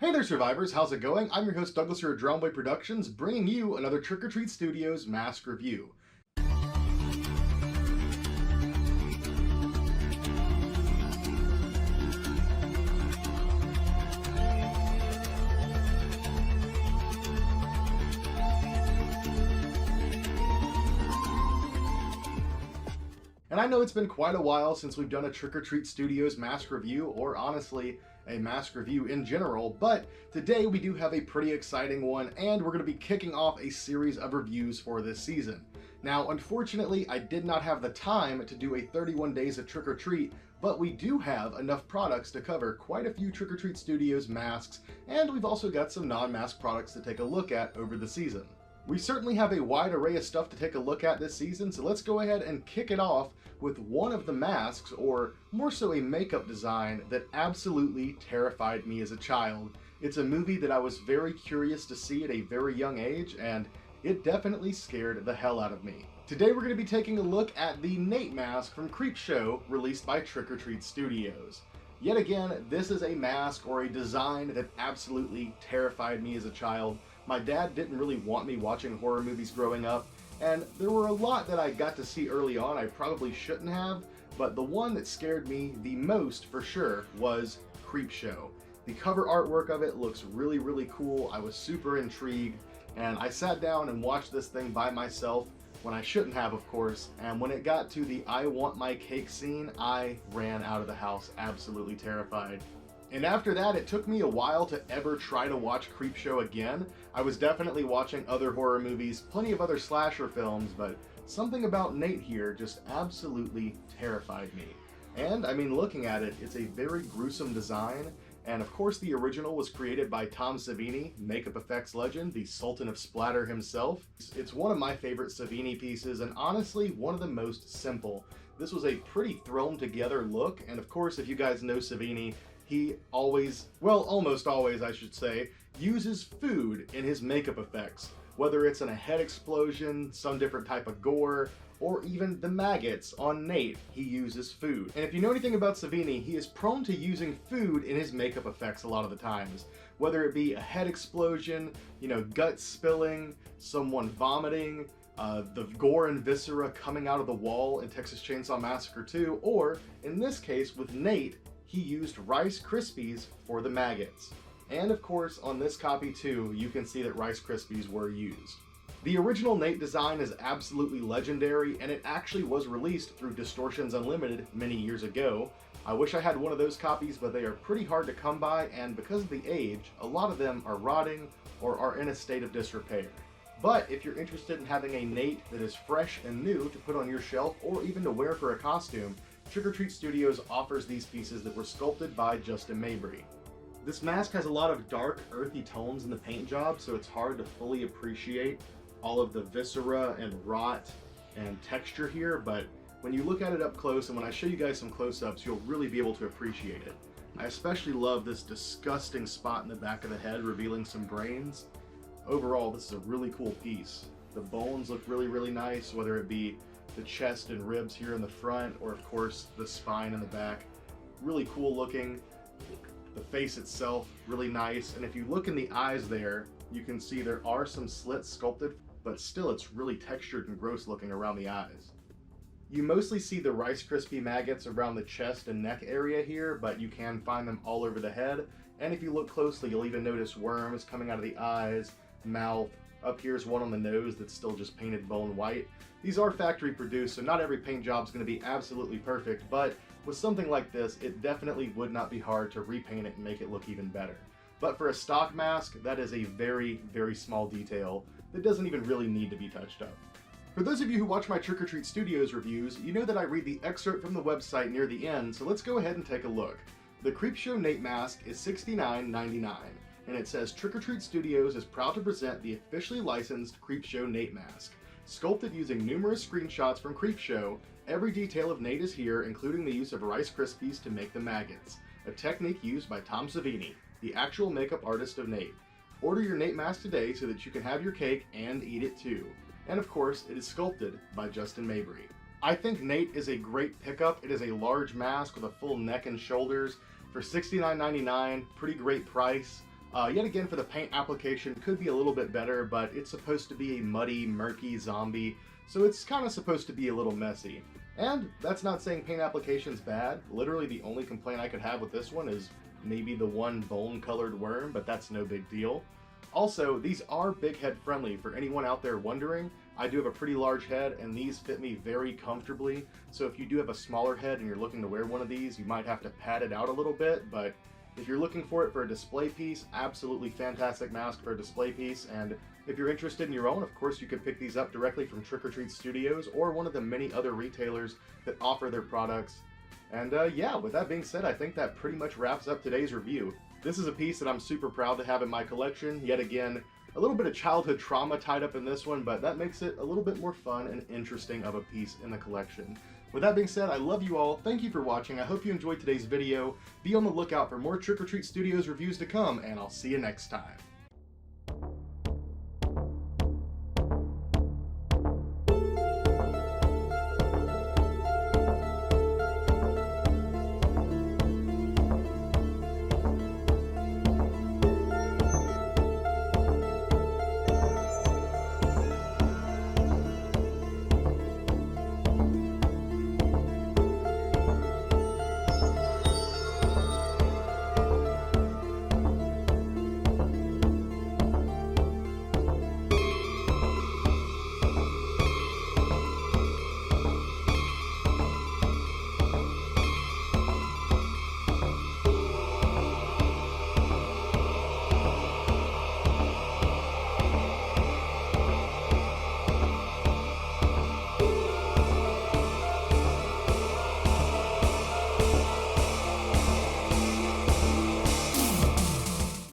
Hey there, survivors! How's it going? I'm your host, Douglas here at Drownboy Productions, bringing you another Trick or Treat Studios mask review. And I know it's been quite a while since we've done a Trick or Treat Studios mask review, or honestly, a mask review in general, but today we do have a pretty exciting one, and we're going to be kicking off a series of reviews for this season. Now, unfortunately, I did not have the time to do a 31 days of Trick or Treat, but we do have enough products to cover quite a few Trick or Treat Studios masks, and we've also got some non-mask products to take a look at over the season. We certainly have a wide array of stuff to take a look at this season, so let's go ahead and kick it off with one of the masks, or more so a makeup design, that absolutely terrified me as a child. It's a movie that I was very curious to see at a very young age, and it definitely scared the hell out of me. Today we're going to be taking a look at the Nate mask from Creepshow, released by Trick or Treat Studios. Yet again, this is a mask or a design that absolutely terrified me as a child. My dad didn't really want me watching horror movies growing up, and there were a lot that I got to see early on I probably shouldn't have, but the one that scared me the most for sure was Creepshow. The cover artwork of it looks really cool. I was super intrigued, and I sat down and watched this thing by myself when I shouldn't have, of course, and when it got to the "I want my cake" scene, I ran out of the house absolutely terrified. And after that, it took me a while to ever try to watch Creepshow again. I was definitely watching other horror movies, plenty of other slasher films, but something about Nate here just absolutely terrified me. And I mean, looking at it, it's a very gruesome design, and of course the original was created by Tom Savini, makeup effects legend, the Sultan of Splatter himself. It's one of my favorite Savini pieces, and honestly, one of the most simple. This was a pretty thrown together look, and of course, if you guys know Savini, he always, well, almost always I should say, uses food in his makeup effects. Whether it's in a head explosion, some different type of gore, or even the maggots on Nate, he uses food. And if you know anything about Savini, he is prone to using food in his makeup effects a lot of the times. Whether it be a head explosion, guts spilling, someone vomiting, the gore and viscera coming out of the wall in Texas Chainsaw Massacre 2, or in this case with Nate, he used Rice Krispies for the maggots. And of course, on this copy too, you can see that Rice Krispies were used. The original Nate design is absolutely legendary, and it actually was released through Distortions Unlimited many years ago. I wish I had one of those copies, but they are pretty hard to come by, and because of the age, a lot of them are rotting or are in a state of disrepair. But if you're interested in having a Nate that is fresh and new to put on your shelf, or even to wear for a costume, Trick or Treat Studios offers these pieces that were sculpted by Justin Mabry. This mask has a lot of dark, earthy tones in the paint job, so it's hard to fully appreciate all of the viscera and rot and texture here, but when you look at it up close, and when I show you guys some close-ups, you'll really be able to appreciate it. I especially love this disgusting spot in the back of the head revealing some brains. Overall, this is a really cool piece. The bones look really nice, whether it be the chest and ribs here in the front, or of course the spine in the back. Really cool looking. The face itself, really nice. And if you look in the eyes there, you can see there are some slits sculpted, but still it's really textured and gross looking around the eyes. You mostly see the Rice Krispie maggots around the chest and neck area here, but you can find them all over the head. And if you look closely, you'll even notice worms coming out of the eyes, mouth. Up here's one on the nose that's still just painted bone white. These are factory produced, so not every paint job is going to be absolutely perfect, but with something like this, it definitely would not be hard to repaint it and make it look even better. But for a stock mask, that is a very small detail that doesn't even really need to be touched up. For those of you who watch my Trick or Treat Studios reviews, you know that I read the excerpt from the website near the end, so let's go ahead and take a look. The Creepshow Nate mask is $69.99. And it says, Trick or Treat Studios is proud to present the officially licensed Creepshow Nate mask. Sculpted using numerous screenshots from Creepshow, every detail of Nate is here, including the use of Rice Krispies to make the maggots, a technique used by Tom Savini, the actual makeup artist of Nate. Order your Nate mask today so that you can have your cake and eat it too. And of course, it is sculpted by Justin Mabry. I think Nate is a great pickup. It is a large mask with a full neck and shoulders for $69.99, pretty great price. Yet again, for the paint application, could be a little bit better, but it's supposed to be a muddy, murky zombie, so it's kind of supposed to be a little messy. And that's not saying paint application's bad. Literally the only complaint I could have with this one is maybe the one bone-colored worm, but that's no big deal. Also, these are big head friendly. For anyone out there wondering, I do have a pretty large head and these fit me very comfortably. So if you do have a smaller head and you're looking to wear one of these, you might have to pad it out a little bit, but if you're looking for it for a display piece, absolutely fantastic mask for a display piece. And if you're interested in your own, of course you could pick these up directly from Trick or Treat Studios or one of the many other retailers that offer their products. And yeah, with that being said, I think that pretty much wraps up today's review. This is a piece that I'm super proud to have in my collection. Yet again, a little bit of childhood trauma tied up in this one, but that makes it a little bit more fun and interesting of a piece in the collection. With that being said, I love you all. Thank you for watching. I hope you enjoyed today's video. Be on the lookout for more Trick or Treat Studios reviews to come, and I'll see you next time.